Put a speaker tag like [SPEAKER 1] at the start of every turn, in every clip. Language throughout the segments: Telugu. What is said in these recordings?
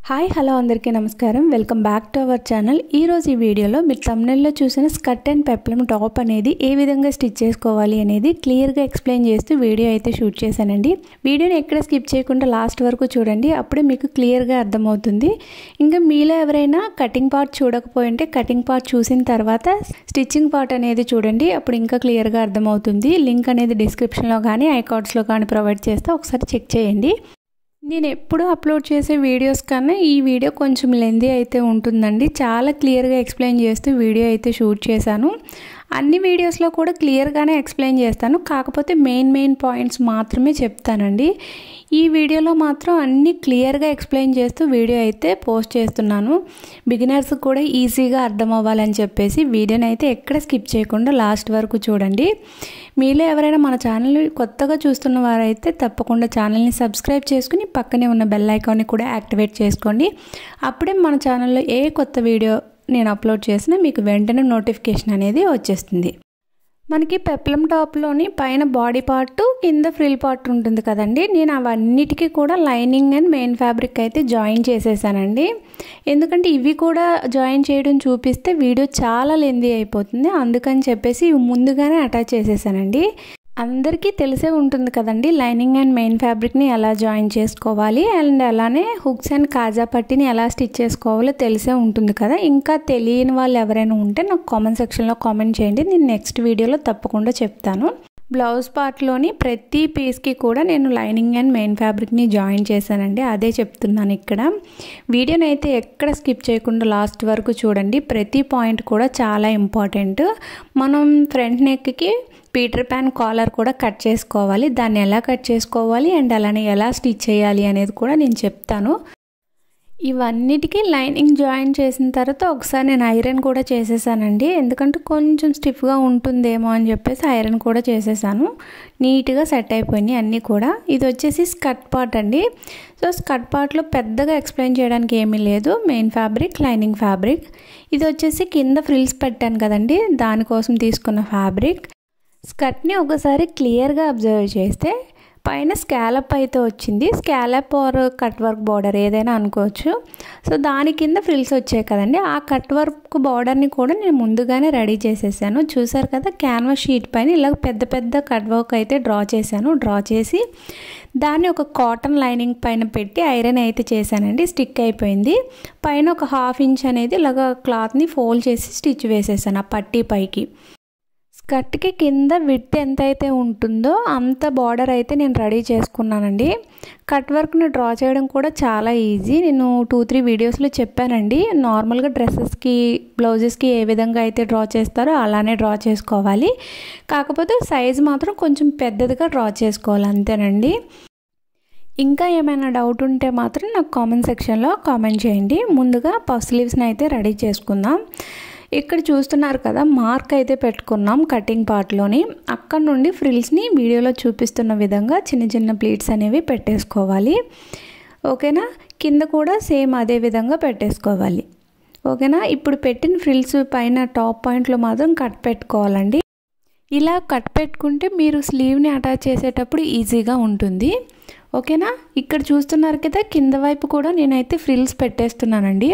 [SPEAKER 1] హాయ్ హలో అందరికీ నమస్కారం welcome back to our channel. ఈ రోజు ఈ వీడియోలో మీరు థంబ్నెయిల్లో చూసిన స్కర్ట్ అండ్ పెప్లమ్ టాప్ అనేది ఏ విధంగా స్టిచ్ చేసుకోవాలి అనేది క్లియర్గా ఎక్స్ప్లెయిన్ చేస్తూ వీడియో అయితే షూట్ చేశానండి। వీడియోని ఎక్కడ స్కిప్ చేయకుండా లాస్ట్ వరకు చూడండి, అప్పుడే మీకు క్లియర్గా అర్థమవుతుంది। ఇంకా మీలో ఎవరైనా కటింగ్ పార్ట్ చూడకపోయింటే కటింగ్ పార్ట్ చూసిన తర్వాత స్టిచ్చింగ్ పార్ట్ అనేది చూడండి, అప్పుడు ఇంకా క్లియర్గా అర్థమవుతుంది। లింక్ అనేది డిస్క్రిప్షన్లో కానీ ఐకార్డ్స్లో కానీ ప్రొవైడ్ చేస్తే ఒకసారి చెక్ చేయండి। నేను ఎప్పుడు అప్లోడ్ చేసే వీడియోస్ కన్నా ఈ వీడియో కొంచెం లెంతీ అయితే ఉంటుందండి। చాలా క్లియర్గా ఎక్స్ప్లెయిన్ చేస్తూ వీడియో అయితే షూట్ చేశాను। అన్ని వీడియోస్లో కూడా క్లియర్గానే ఎక్స్ప్లెయిన్ చేస్తాను, కాకపోతే మెయిన్ పాయింట్స్ మాత్రమే చెప్తానండి। ఈ వీడియోలో మాత్రం అన్ని క్లియర్గా ఎక్స్ప్లెయిన్ చేస్తూ వీడియో అయితే పోస్ట్ చేస్తున్నాను, బిగినర్స్ కూడా ఈజీగా అర్థం అవ్వాలని చెప్పేసి వీడియోని అయితే ఎక్కడ స్కిప్ చేయకుండా లాస్ట్ వరకు చూడండి। మీలో ఎవరైనా మన ఛానల్ కొత్తగా చూస్తున్న వారైతే తప్పకుండా ఛానల్ని సబ్స్క్రైబ్ చేసుకుని పక్కనే ఉన్న బెల్ ఐకాన్ని కూడా యాక్టివేట్ చేసుకోండి, అప్పుడే మన ఛానల్లో ఏ కొత్త వీడియో నేను అప్లోడ్ చేసినా మీకు వెంటనే నోటిఫికేషన్ అనేది వచ్చేస్తుంది। మనకి పెప్లమ్ టాప్లోని పైన బాడీ పార్ట్ కింద ఫ్రిల్ పార్ట్ ఉంటుంది కదండి, నేను అవన్నిటికీ కూడా లైనింగ్ అండ్ మెయిన్ ఫ్యాబ్రిక్ అయితే జాయిన్ చేసేసానండి। ఎందుకంటే ఇవి కూడా జాయిన్ చేయడం చూపిస్తే వీడియో చాలా లెంతీ అయిపోతుంది, అందుకని చెప్పేసి ఇవి ముందుగానే అటాచ్ చేసేసానండి। అందరికీ తెలిసే ఉంటుంది కదండి లైనింగ్ అండ్ మెయిన్ ఫ్యాబ్రిక్ని ఎలా జాయిన్ చేసుకోవాలి, అండ్ అలానే హుక్స్ అండ్ కాజా పట్టిని ఎలా స్టిచ్ చేసుకోవాలో తెలిసే ఉంటుంది కదా। ఇంకా తెలియని వాళ్ళు ఎవరైనా ఉంటే నాకు కామెంట్ సెక్షన్లో కామెంట్ చేయండి, నేను నెక్స్ట్ వీడియోలో తప్పకుండా చెప్తాను। బ్లౌజ్ పార్ట్లోని ప్రతి పీస్కి కూడా నేను లైనింగ్ అండ్ మెయిన్ ఫ్యాబ్రిక్ని జాయిన్ చేశానండి, అదే చెప్తున్నాను ఇక్కడ। వీడియోని అయితే ఎక్కడ స్కిప్ చేయకుండా లాస్ట్ వరకు చూడండి, ప్రతి పాయింట్ కూడా చాలా ఇంపార్టెంట్। మనం ఫ్రంట్ నెక్కి పీటర్ ప్యాన్ కాలర్ కూడా కట్ చేసుకోవాలి, దాన్ని ఎలా కట్ చేసుకోవాలి అండ్ అలానే ఎలా స్టిచ్ చేయాలి అనేది కూడా నేను చెప్తాను। ఇవన్నిటికీ లైనింగ్ జాయిన్ చేసిన తర్వాత ఒకసారి నేను ఐరన్ కూడా చేసేసానండి, ఎందుకంటే కొంచెం స్టిఫ్గా ఉంటుందేమో అని చెప్పేసి ఐరన్ కూడా చేసేసాను, నీట్గా సెట్ అయిపోయినాయి అన్నీ కూడా। ఇది వచ్చేసి స్కర్ట్ పార్ట్ అండి। సో స్కర్ట్ పార్ట్లో పెద్దగా ఎక్స్ప్లెయిన్ చేయడానికి ఏమీ లేదు, మెయిన్ ఫ్యాబ్రిక్ లైనింగ్ ఫ్యాబ్రిక్। ఇది వచ్చేసి కింద ఫ్రిల్స్ పెట్టాను కదండి, దానికోసం తీసుకున్న ఫ్యాబ్రిక్। స్కర్ట్ని ఒకసారి క్లియర్గా అబ్జర్వ్ చేస్తే పైన స్కాలప్ అయితే వచ్చింది, scallop or cut work border ఏదైనా అనుకోవచ్చు। సో దాని కింద ఫ్రిల్స్ వచ్చాయి కదండి, ఆ కట్ వర్క్ బార్డర్ని కూడా నేను ముందుగానే రెడీ చేసేసాను। చూసారు కదా, క్యాన్వాస్ షీట్ పైన ఇలా పెద్ద కట్ వర్క్ అయితే డ్రా చేశాను। డ్రా చేసి దాన్ని ఒక కాటన్ లైనింగ్ పైన పెట్టి ఐరన్ అయితే చేశానండి, స్టిక్ అయిపోయింది। పైన ఒక ½ ఇంచ్ అనేది ఇలాగ క్లాత్ని ఫోల్డ్ చేసి స్టిచ్ వేసేసాను ఆ పట్టీ పైకి। స్కర్ట్కి కింద విడ్త్ ఎంత అయితే ఉంటుందో అంత బార్డర్ అయితే నేను రెడీ చేసుకున్నానండి। కట్ వర్క్ని డ్రా చేయడం కూడా చాలా ఈజీ, నేను 2-3 వీడియోస్లో చెప్పానండి। నార్మల్గా డ్రెస్సెస్కి బ్లౌజెస్కి ఏ విధంగా అయితే డ్రా చేస్తారో అలానే డ్రా చేసుకోవాలి, కాకపోతే సైజ్ మాత్రం కొంచెం పెద్దదిగా డ్రా చేసుకోవాలి అంతేనండి। ఇంకా ఏమైనా డౌట్ ఉంటే మాత్రం నాకు కామెంట్ సెక్షన్లో కామెంట్ చేయండి। ముందుగా పఫ్ స్లీవ్స్ని అయితే రెడీ చేసుకుందాం। ఇక్కడ చూస్తున్నారు కదా, మార్క్ అయితే పెట్టుకున్నాం కటింగ్ పార్ట్లోని, అక్కడ నుండి ఫ్రిల్స్ని వీడియోలో చూపిస్తున్న విధంగా చిన్న ప్లీట్స్ అనేవి పెట్టేసుకోవాలి, ఓకేనా। కింద కూడా సేమ్ అదే విధంగా పెట్టేసుకోవాలి, ఓకేనా। ఇప్పుడు పెట్టిన ఫ్రిల్స్ పైన టాప్ పాయింట్లో మాత్రం కట్ పెట్టుకోవాలండి। ఇలా కట్ పెట్టుకుంటే మీరు స్లీవ్ని అటాచ్ చేసేటప్పుడు ఈజీగా ఉంటుంది, ఓకేనా। ఇక్కడ చూస్తున్నారు కదా, కింద వైపు కూడా నేనైతే ఫ్రిల్స్ పెట్టేస్తున్నానండి।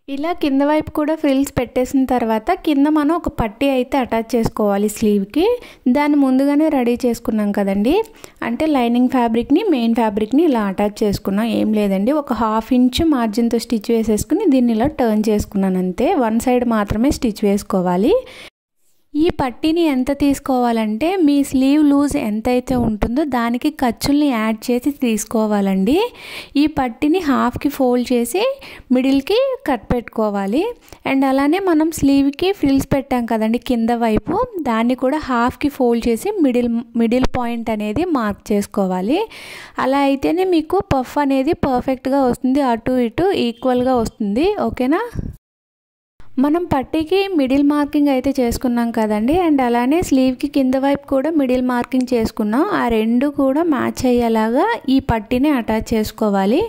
[SPEAKER 1] ఇలా కింద వైపు కూడా ఫ్రిల్స్ పెట్టేసిన తర్వాత కింద మనం ఒక పట్టీ అయితే అటాచ్ చేసుకోవాలి స్లీవ్కి, దాన్ని ముందుగానే రెడీ చేసుకున్నాం కదండి, అంటే లైనింగ్ ఫ్యాబ్రిక్ని మెయిన్ ఫ్యాబ్రిక్ని ఇలా అటాచ్ చేసుకున్నాం, ఏం లేదండి। ఒక ½ ఇంచ్ మార్జిన్తో స్టిచ్ వేసేసుకుని దీన్ని ఇలా టర్న్ చేసుకున్నాను అంతే, వన్ సైడ్ మాత్రమే స్టిచ్ వేసుకోవాలి। ఈ పట్టీని ఎంత తీసుకోవాలంటే మీ స్లీవ్ లూజ్ ఎంతైతే ఉంటుందో దానికి ఖర్చుల్ని యాడ్ చేసి తీసుకోవాలండి। ఈ పట్టీని హాఫ్కి ఫోల్డ్ చేసి మిడిల్కి కట్ పెట్టుకోవాలి, అండ్ అలానే మనం స్లీవ్కి ఫ్రిల్స్ పెట్టాం కదండి కింద వైపు, దాన్ని కూడా హాఫ్కి ఫోల్డ్ చేసి మిడిల్ పాయింట్ అనేది మార్క్ చేసుకోవాలి। అలా అయితేనే మీకు పఫ్ అనేది పర్ఫెక్ట్గా వస్తుంది, అటు ఇటు ఈక్వల్గా వస్తుంది, ఓకేనా। మనం పట్టీకి మిడిల్ మార్కింగ్ అయితే చేసుకున్నాం కదండి, అండ్ అలానే స్లీవ్కి కింద వైపు కూడా మిడిల్ మార్కింగ్ చేసుకున్నాం, ఆ రెండు కూడా మ్యాచ్ అయ్యేలాగా ఈ పట్టీని అటాచ్ చేసుకోవాలి।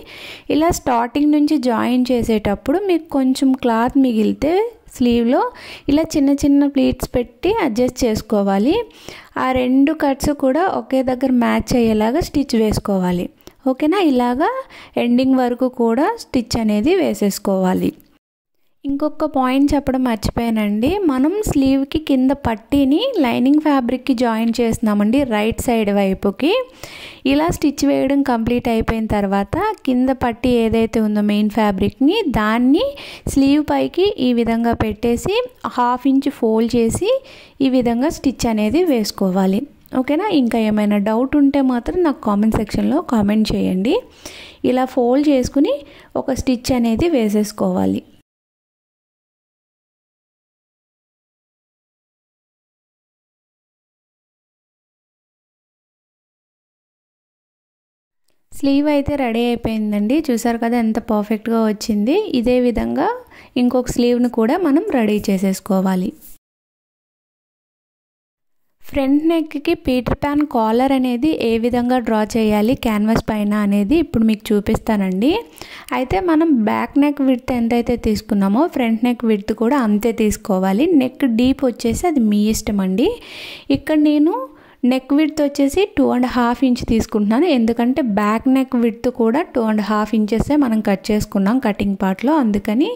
[SPEAKER 1] ఇలా స్టార్టింగ్ నుంచి జాయిన్ చేసేటప్పుడు మీకు కొంచెం క్లాత్ మిగిలితే స్లీవ్లో ఇలా చిన్న చిన్న ప్లీట్స్ పెట్టి అడ్జస్ట్ చేసుకోవాలి. ఆ 2 కట్స్ కూడా ఒకే దగ్గర మ్యాచ్ అయ్యేలాగా స్టిచ్ వేసుకోవాలి. ఓకేనా, ఇలాగా ఎండింగ్ వరకు కూడా స్టిచ్ అనేది వేసేసుకోవాలి. ఇంకొక పాయింట్ చెప్పడం మర్చిపోయానండి, మనం స్లీవ్కి కింద పట్టీని లైనింగ్ ఫ్యాబ్రిక్కి జాయిన్ చేస్తున్నామండి రైట్ సైడ్ వైపుకి. ఇలా స్టిచ్ వేయడం కంప్లీట్ అయిపోయిన తర్వాత కింద పట్టీ ఏదైతే ఉందో మెయిన్ ఫ్యాబ్రిక్ని దాన్ని స్లీవ్ పైకి ఈ విధంగా పెట్టేసి 1/2 ఇంచ్ ఫోల్డ్ చేసి ఈ విధంగా స్టిచ్ అనేది వేసుకోవాలి. ఓకేనా, ఇంకా ఏమైనా డౌట్ ఉంటే మాత్రం నాకు కామెంట్ సెక్షన్లో కామెంట్ చేయండి. ఇలా ఫోల్డ్ చేసుకుని ఒక స్టిచ్ అనేది వేసేసుకోవాలి. స్లీవ్ అయితే రెడీ అయిపోయిందండి. చూసారు కదా ఎంత పర్ఫెక్ట్గా వచ్చింది. ఇదే విధంగా ఇంకొక స్లీవ్ని కూడా మనం రెడీ చేసేసుకోవాలి. ఫ్రంట్ నెక్కి పీటర్ ప్యాన్ కాలర్ అనేది ఏ విధంగా డ్రా చేయాలి క్యాన్వాస్ పైన అనేది ఇప్పుడు మీకు చూపిస్తానండి. అయితే మనం బ్యాక్ నెక్ విడ్త్ ఎంతైతే తీసుకున్నామో ఫ్రంట్ నెక్ విడ్త్ కూడా అంతే తీసుకోవాలి. నెక్ డీప్ వచ్చేసి అది మీ ఇష్టం అండి. ఇక్కడ నేను నెక్ విడ్త్ వచ్చేసి 2.5 ఇంచ్ తీసుకుంటున్నాను. ఎందుకంటే బ్యాక్ నెక్ విడ్త్ కూడా 2.5 ఇంచెసే మనం కట్ చేసుకున్నాం కటింగ్ పార్ట్లో, అందుకని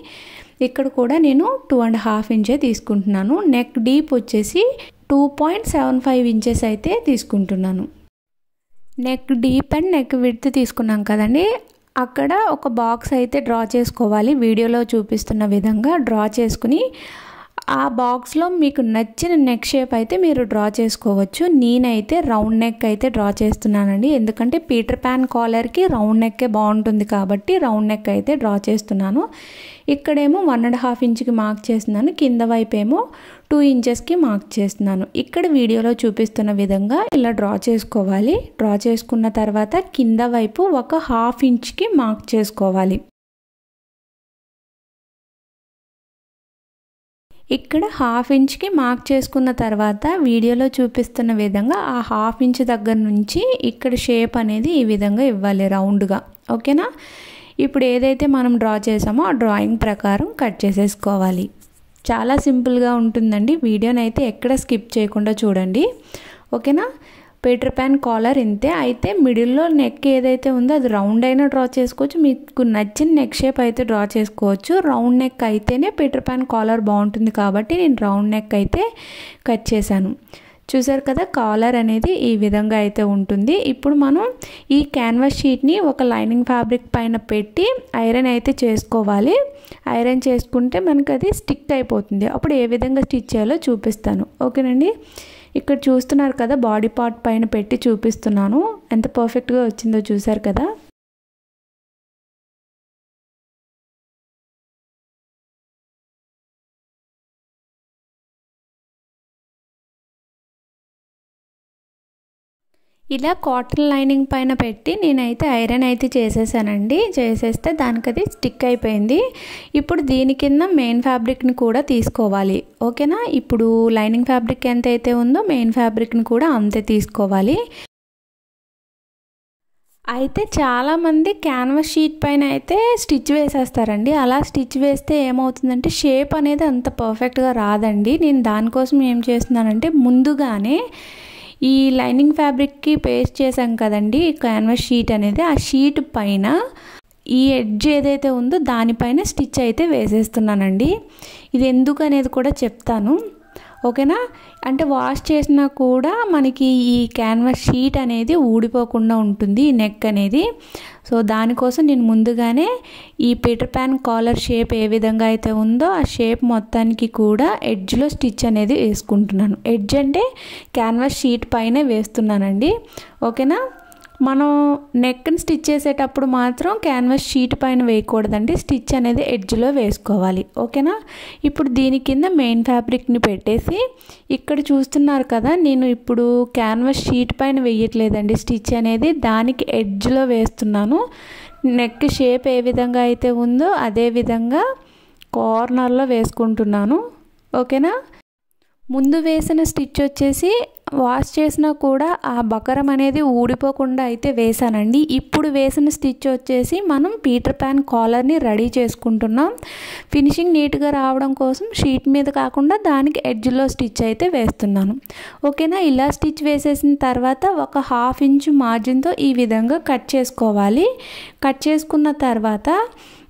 [SPEAKER 1] ఇక్కడ కూడా నేను 2.5 ఇంచే తీసుకుంటున్నాను. నెక్ డీప్ వచ్చేసి 2.75 ఇంచెస్ అయితే తీసుకుంటున్నాను. Neck deep and neck width తీసుకున్నాం కదండి, అక్కడ ఒక బాక్స్ అయితే డ్రా చేసుకోవాలి. వీడియోలో చూపిస్తున్న విధంగా డ్రా చేసుకుని ఆ బాక్స్లో మీకు నచ్చిన నెక్ షేప్ అయితే మీరు డ్రా చేసుకోవచ్చు. నేనైతే రౌండ్ నెక్ అయితే డ్రా చేస్తున్నానండి, ఎందుకంటే పీటర్ ప్యాన్ కాలర్కి రౌండ్ నెక్కే బాగుంటుంది కాబట్టి రౌండ్ నెక్ అయితే డ్రా చేస్తున్నాను. ఇక్కడేమో 1.5 ఇంచ్కి మార్క్ చేస్తున్నాను, కింద వైపు ఏమో 2 ఇంచెస్కి మార్క్ చేస్తున్నాను. ఇక్కడ వీడియోలో చూపిస్తున్న విధంగా ఇలా డ్రా చేసుకోవాలి. డ్రా చేసుకున్న తర్వాత కింద వైపు ఒక 1/2 ఇంచ్కి మార్క్ చేసుకోవాలి. ఇక్కడ 1/2 ఇంచ్కి మార్క్ చేసుకున్న తర్వాత వీడియోలో చూపిస్తున్న విధంగా ఆ 1/2 ఇంచ్ దగ్గర నుంచి ఇక్కడ షేప్ అనేది ఈ విధంగా ఇవ్వాలి రౌండ్గా. ఓకేనా, ఇప్పుడు ఏదైతే మనం డ్రా చేసామో ఆ డ్రాయింగ్ ప్రకారం కట్ చేసేసుకోవాలి. చాలా సింపుల్గా ఉంటుందండి. వీడియోని అయితే ఎక్కడ స్కిప్ చేయకుండా చూడండి. ఓకేనా, పీటర్ ప్యాన్ కాలర్ ఇంతే. అయితే మిడిల్లో నెక్ ఏదైతే ఉందో అది రౌండ్ అయినా డ్రా చేసుకోవచ్చు, మీకు నచ్చిన నెక్ షేప్ అయితే డ్రా చేసుకోవచ్చు. రౌండ్ నెక్ అయితేనే పీటర్ ప్యాన్ కాలర్ బాగుంటుంది కాబట్టి నేను రౌండ్ నెక్ అయితే కట్ చేశాను. చూసారు కదా, కాలర్ అనేది ఈ విధంగా అయితే ఉంటుంది. ఇప్పుడు మనం ఈ క్యాన్వాస్ షీట్ని ఒక లైనింగ్ ఫ్యాబ్రిక్ పైన పెట్టి ఐరన్ అయితే చేసుకోవాలి. ఐరన్ చేసుకుంటే మనకు అది స్టిక్ అయిపోతుంది. అప్పుడు ఏ విధంగా స్టిచ్ చేయాలో చూపిస్తాను. ఓకేనండి, ఇక్కడ చూస్తున్నారు కదా, బాడీ పార్ట్ పైన పెట్టి చూపిస్తున్నాను. ఎంత పర్ఫెక్ట్గా వచ్చిందో చూసారు కదా. ఇలా కాటన్ లైనింగ్ పైన పెట్టి నేనైతే ఐరన్ అయితే చేసేసానండి. చేసేస్తే దానికి అది స్టిక్ అయిపోయింది. ఇప్పుడు దీని కింద మెయిన్ ఫ్యాబ్రిక్ని కూడా తీసుకోవాలి. ఓకేనా, ఇప్పుడు లైనింగ్ ఫ్యాబ్రిక్ ఎంత అయితే ఉందో మెయిన్ ఫ్యాబ్రిక్ని కూడా అంతే తీసుకోవాలి. అయితే చాలామంది క్యాన్వాస్ షీట్ పైన అయితే స్టిచ్ వేసేస్తారండి. అలా స్టిచ్ వేస్తే ఏమవుతుందంటే షేప్ అనేది అంత పర్ఫెక్ట్గా రాదండి. నేను దానికోసం ఏం చేస్తున్నానంటే ముందుగానే ఈ లైనింగ్ ఫ్యాబ్రిక్కి పేస్ట్ చేసాం కదండి క్యాన్వాస్ షీట్ అనేది, ఆ షీట్ పైన ఈ ఎడ్జ్ ఏదైతే ఉందో దానిపైన స్టిచ్ అయితే వేసేస్తున్నానండి. ఇది ఎందుకు అనేది కూడా చెప్తాను. ఓకేనా, అంటే వాష్ చేసినా కూడా మనకి ఈ క్యాన్వాస్ షీట్ అనేది ఊడిపోకుండా ఉంటుంది ఈ నెక్ అనేది. సో దానికోసం నేను ముందుగానే ఈ పీటర్ ప్యాన్ కాలర్ షేప్ ఏ విధంగా అయితే ఉందో ఆ షేప్ మొత్తానికి కూడా ఎడ్జ్లో స్టిచ్ అనేది వేసుకుంటున్నాను. ఎడ్జ్ అంటే క్యాన్వాస్ షీట్ పైన వేస్తున్నానండి. ఓకేనా, మనం నెక్ని స్టిచ్ చేసేటప్పుడు మాత్రం క్యాన్వాస్ షీట్ పైన వేయకూడదండి, స్టిచ్ అనేది ఎడ్జ్లో వేసుకోవాలి. ఓకేనా, ఇప్పుడు దీని కింద మెయిన్ ఫ్యాబ్రిక్ని పెట్టేసి ఇక్కడ చూస్తున్నారు కదా, నేను ఇప్పుడు క్యాన్వాస్ షీట్ పైన వేయట్లేదండి స్టిచ్ అనేది, దానికి ఎడ్జ్లో వేస్తున్నాను. నెక్ షేప్ ఏ విధంగా అయితే ఉందో అదే విధంగా కార్నర్లో వేసుకుంటున్నాను. ఓకేనా, ముందు వేసిన స్టిచ్ వచ్చేసి వాష్ చేసినా కూడా ఆ బకరం అనేది ఊడిపోకుండా అయితే వేసానండి. ఇప్పుడు వేసిన స్టిచ్ వచ్చేసి మనం పీటర్ ప్యాన్ కాలర్ని రెడీ చేసుకుంటున్నాం. ఫినిషింగ్ నీట్గా రావడం కోసం షీట్ మీద కాకుండా దానికి ఎడ్జ్లో స్టిచ్ అయితే వేస్తున్నాను. ఓకేనా, ఇలా స్టిచ్ వేసేసిన తర్వాత ఒక 1/2 ఇంచు మార్జిన్తో ఈ విధంగా కట్ చేసుకోవాలి. కట్ చేసుకున్న తర్వాత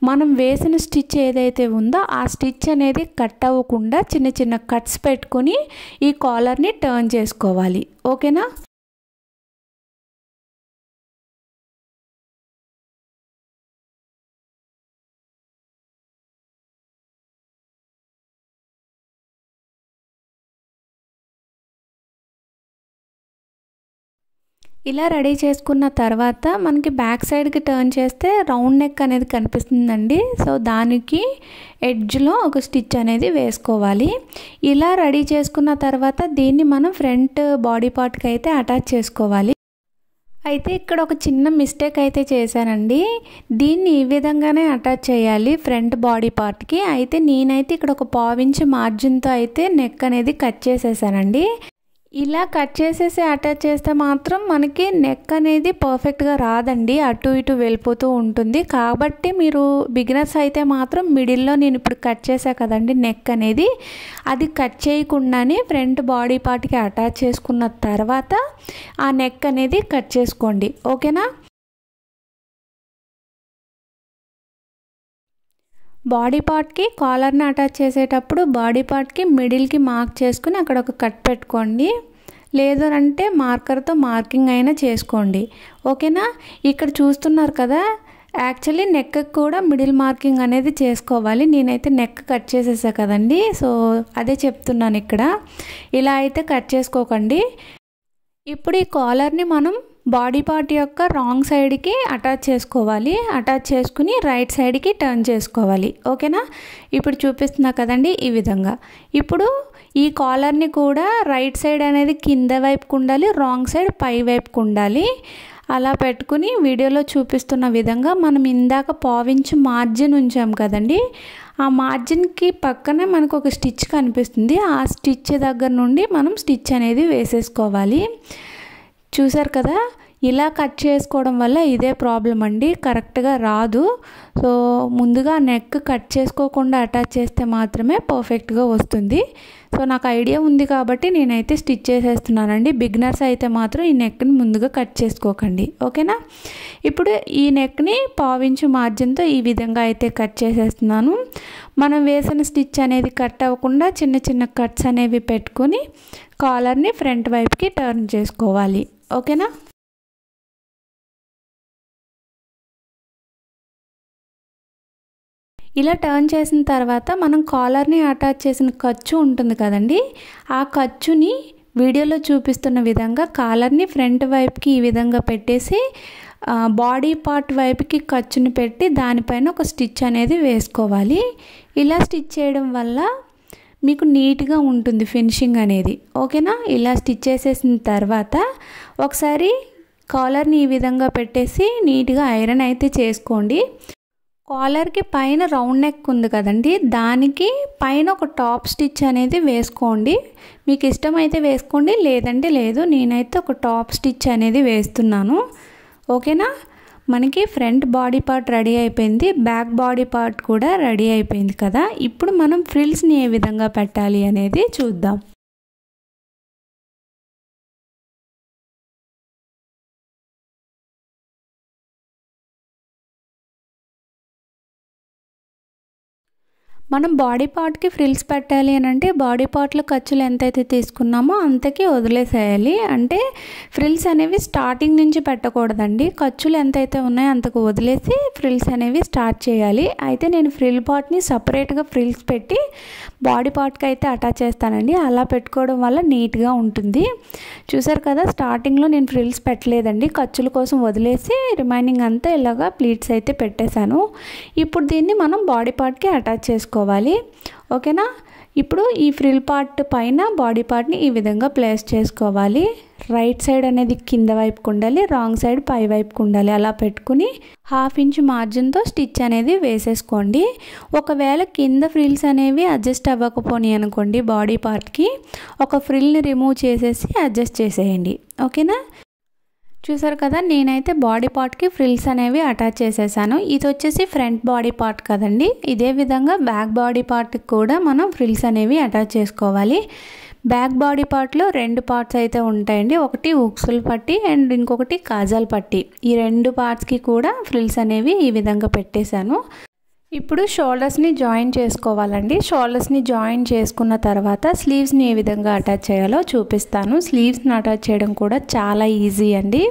[SPEAKER 1] మనం వేసిన స్టిచ్ ఏదైతే ఉందో ఆ స్టిచ్ అనేది కట్ అవ్వకుండా చిన్న చిన్న కట్స్ పెట్టుకొని ఈ కాలర్ని టర్న్ చేసుకోవాలి. ఓకేనా, ఇలా రెడీ చేసుకున్న తర్వాత మనకి బ్యాక్ సైడ్కి టర్న్ చేస్తే రౌండ్ నెక్ అనేది కనిపిస్తుందండి. సో దానికి ఎడ్జ్లో ఒక స్టిచ్ అనేది వేసుకోవాలి. ఇలా రెడీ చేసుకున్న తర్వాత దీన్ని మనం ఫ్రంట్ బాడీ పార్ట్కి అయితే అటాచ్ చేసుకోవాలి. అయితే ఇక్కడ ఒక చిన్న మిస్టేక్ అయితే చేశానండి. దీన్ని ఈ విధంగానే అటాచ్ చేయాలి ఫ్రంట్ బాడీ పార్ట్కి. అయితే నేనైతే ఇక్కడ ఒక 1/4 ఇంచు మార్జిన్తో అయితే నెక్ అనేది కట్ చేసేసానండి. ఇలా కట్ చేసేసి అటాచ్ చేస్తే మాత్రం మనకి నెక్ అనేది పర్ఫెక్ట్గా రాదండి, అటు ఇటు వెళ్ళిపోతూ ఉంటుంది. కాబట్టి మీరు బిగినర్స్ అయితే మాత్రం మిడిల్లో నేను ఇప్పుడు కట్ చేసా కదండి నెక్ అనేది, అది కట్ చేయకుండానే ఫ్రంట్ బాడీ పార్ట్కి అటాచ్ చేసుకున్న తర్వాత ఆ నెక్ అనేది కట్ చేసుకోండి. ఓకేనా, బాడీ పార్ట్కి కాలర్ని అటాచ్ చేసేటప్పుడు బాడీ పార్ట్కి మిడిల్కి మార్క్ చేసుకుని అక్కడ ఒక కట్ పెట్టుకోండి. లేదు అంటే మార్కర్తో మార్కింగ్ అయినా చేసుకోండి. ఓకేనా, ఇక్కడ చూస్తున్నారు కదా, యాక్చువల్లీ నెక్ కూడా మిడిల్ మార్కింగ్ అనేది చేసుకోవాలి. నేనైతే నెక్ కట్ చేసేసా కదండి, సో అదే చెప్తున్నాను ఇక్కడ. ఇలా అయితే కట్ చేసుకోకండి. ఇప్పుడు ఈ కాలర్ని మనం బాడీ పార్ట్ యొక్క రాంగ్ సైడ్కి అటాచ్ చేసుకోవాలి. అటాచ్ చేసుకుని రైట్ సైడ్కి టర్న్ చేసుకోవాలి. ఓకేనా, ఇప్పుడు చూపిస్తున్నా కదండి ఈ విధంగా. ఇప్పుడు ఈ కాలర్ని కూడా రైట్ సైడ్ అనేది కింద వైపుకు ఉండాలి, రాంగ్ సైడ్ పై వైపుకు ఉండాలి. అలా పెట్టుకుని వీడియోలో చూపిస్తున్న విధంగా మనం ఇందాక 1/4 ఇంచు మార్జిన్ ఉంచాం కదండి, ఆ మార్జిన్కి పక్కనే మనకు ఒక స్టిచ్ కనిపిస్తుంది. ఆ స్టిచ్ దగ్గర నుండి మనం స్టిచ్ అనేది వేసేసుకోవాలి. చూసారు కదా, ఇలా కట్ చేసుకోవడం వల్ల ఇదే ప్రాబ్లం అండి, కరెక్ట్గా రాదు. సో ముందుగా నెక్ కట్ చేసుకోకుండా అటాచ్ చేస్తే మాత్రమే పర్ఫెక్ట్గా వస్తుంది. సో నాకు ఐడియా ఉంది కాబట్టి నేనైతే స్టిచ్ చేసేస్తున్నానండి. బిగినర్స్ అయితే మాత్రం ఈ నెక్ని ముందుగా కట్ చేసుకోకండి. ఓకేనా, ఇప్పుడు ఈ నెక్ని 1/4 ఇంచు మార్జిన్తో ఈ విధంగా అయితే కట్ చేసేస్తున్నాను. మనం వేసిన స్టిచ్ అనేది కట్ అవ్వకుండా చిన్న చిన్న కట్స్ అనేవి పెట్టుకొని కాలర్ని ఫ్రంట్ వైపుకి టర్న్ చేసుకోవాలి. ఓకేనా, ఇలా టర్న్ చేసిన తర్వాత మనం కాలర్ని అటాచ్ చేసిన ఖర్చు ఉంటుంది కదండి, ఆ ఖర్చుని వీడియోలో చూపిస్తున్న విధంగా కాలర్ని ఫ్రంట్ వైపుకి ఈ విధంగా పెట్టేసి బాడీ పార్ట్ వైపుకి ఖర్చుని పెట్టి దానిపైన ఒక స్టిచ్ అనేది వేసుకోవాలి. ఇలా స్టిచ్ చేయడం వల్ల మీకు నీట్గా ఉంటుంది ఫినిషింగ్ అనేది. ఓకేనా, ఇలా స్టిచ్ చేసేసిన తర్వాత ఒకసారి కాలర్ని ఈ విధంగా పెట్టేసి నీట్గా ఐరన్ అయితే చేసుకోండి. కాలర్కి పైన రౌండ్ నెక్ ఉంది కదండి, దానికి పైన ఒక టాప్ స్టిచ్ అనేది వేసుకోండి. మీకు ఇష్టమైతే వేసుకోండి, లేదంటే లేదు. నేనైతే ఒక టాప్ స్టిచ్ అనేది వేస్తున్నాను. ఓకేనా, మనకి ఫ్రంట్ బాడీ పార్ట్ రెడీ అయిపోయింది, బ్యాక్ బాడీ పార్ట్ కూడా రెడీ అయిపోయింది కదా. ఇప్పుడు మనం ఫ్రిల్స్ని ఏ విధంగా పెట్టాలి అనేది చూద్దాం. మనం బాడీ పార్ట్కి ఫ్రిల్స్ పెట్టాలి అని అంటే బాడీ పార్ట్లో ఖర్చులు ఎంతైతే తీసుకున్నామో అంతకి వదిలేసేయాలి. అంటే ఫ్రిల్స్ అనేవి స్టార్టింగ్ నుంచి పెట్టకూడదండి, ఖర్చులు ఎంతైతే ఉన్నాయో అంతకు వదిలేసి ఫ్రిల్స్ అనేవి స్టార్ట్ చేయాలి. అయితే నేను ఫ్రిల్ పార్ట్ని సపరేట్గా ఫ్రిల్స్ పెట్టి బాడీ పార్ట్కి అయితే అటాచ్ చేస్తానండి. అలా పెట్టుకోవడం వల్ల నీట్గా ఉంటుంది. చూసారు కదా, స్టార్టింగ్లో నేను ఫ్రిల్స్ పెట్టలేదండి, ఖర్చుల కోసం వదిలేసి రిమైనింగ్ అంతా ఇలాగా ప్లీట్స్ అయితే పెట్టేశాను. ఇప్పుడు దీన్ని మనం బాడీ పార్ట్కి అటాచ్ చేసుకోవాలి. ఓకేనా, ఇప్పుడు ఈ ఫ్రిల్ పార్ట్ పైన బాడీ పార్ట్ని ఈ విధంగా ప్లేస్ చేసుకోవాలి. రైట్ సైడ్ అనేది కింద వైపుకు ఉండాలి, రాంగ్ సైడ్ పై వైపుకు ఉండాలి. అలా పెట్టుకుని 1/2 ఇంచ్ మార్జిన్తో స్టిచ్ అనేది వేసేసుకోండి. ఒకవేళ కింద ఫ్రిల్స్ అనేవి అడ్జస్ట్ అవ్వకపోని అనుకోండి బాడీ పార్ట్కి, ఒక ఫ్రిల్ని రిమూవ్ చేసేసి అడ్జస్ట్ చేసేయండి. ఓకేనా? చూసారు కదా, నేనైతే బాడీ పార్ట్కి ఫ్రిల్స్ అనేవి అటాచ్ చేసేసాను. ఇది వచ్చేసి ఫ్రంట్ బాడీ పార్ట్ కదండి. ఇదే విధంగా బ్యాక్ బాడీ పార్ట్కి కూడా మనం ఫ్రిల్స్ అనేవి అటాచ్ చేసుకోవాలి. బ్యాక్ బాడీ పార్ట్లో 2 పార్ట్స్ అయితే ఉంటాయండి. ఒకటి ఉక్సుల పట్టి అండ్ ఇంకొకటి కాజాల్ పట్టి. ఈ 2 పార్ట్స్కి కూడా ఫ్రిల్స్ అనేవి ఈ విధంగా పెట్టేశాను. ఇప్పుడు షోల్డర్స్ని జాయిన్ చేసుకోవాలండి. షోల్డర్స్ని జాయిన్ చేసుకున్న తర్వాత స్లీవ్స్ని ఏ విధంగా అటాచ్ చేయాలో చూపిస్తాను. స్లీవ్స్ని అటాచ్ చేయడం కూడా చాలా ఈజీ అండి.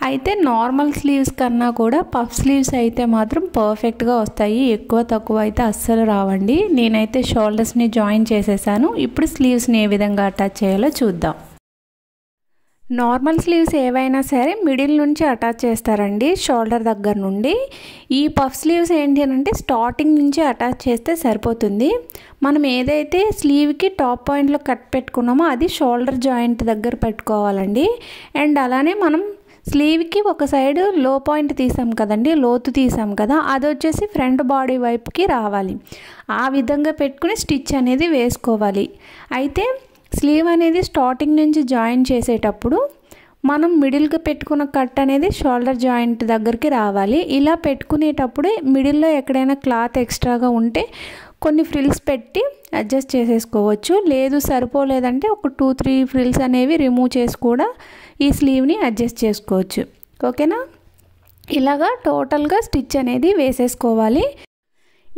[SPEAKER 1] అయితే నార్మల్ స్లీవ్స్ కన్నా కూడా పఫ్ స్లీవ్స్ అయితే మాత్రం పర్ఫెక్ట్గా వస్తాయి. ఎక్కువ తక్కువ అయితే అస్సలు రావండి. నేనైతే షోల్డర్స్ని జాయిన్ చేసేసాను. ఇప్పుడు స్లీవ్స్ని ఏ విధంగా అటాచ్ చేయాలో చూద్దాం. నార్మల్ స్లీవ్స్ ఏవైనా సరే మిడిల్ నుంచి అటాచ్ చేస్తారండి, షోల్డర్ దగ్గర నుండి. ఈ పఫ్ స్లీవ్స్ ఏంటి అంటే స్టార్టింగ్ నుంచి అటాచ్ చేస్తే సరిపోతుంది. మనం ఏదైతే స్లీవ్కి టాప్ పాయింట్లో కట్ పెట్టుకున్నామో అది షోల్డర్ జాయింట్ దగ్గర పెట్టుకోవాలండి. అండ్ అలానే మనం స్లీవ్కి ఒక సైడ్ లో పాయింట్ తీసాం కదండి, లోతు తీసాం కదా, అది వచ్చేసి ఫ్రంట్ బాడీ వైపుకి రావాలి. ఆ విధంగా పెట్టుకుని స్టిచ్ అనేది వేసుకోవాలి. అయితే స్లీవ్ అనేది స్టార్టింగ్ నుంచి జాయిన్ చేసేటప్పుడు మనం మిడిల్కి పెట్టుకున్న కట్ అనేది షోల్డర్ జాయింట్ దగ్గరికి రావాలి. ఇలా పెట్టుకునేటప్పుడు మిడిల్లో ఎక్కడైనా క్లాత్ ఎక్స్ట్రాగా ఉంటే కొన్ని ఫ్రిల్స్ పెట్టి అడ్జస్ట్ చేసేసుకోవచ్చు. లేదు సరిపోలేదంటే ఒక 2-3 ఫ్రిల్స్ అనేవి రిమూవ్ చేసి కూడా ఈ స్లీవ్ని అడ్జస్ట్ చేసుకోవచ్చు. ఓకేనా? ఇలాగా టోటల్గా స్టిచ్ అనేది వేసేసుకోవాలి.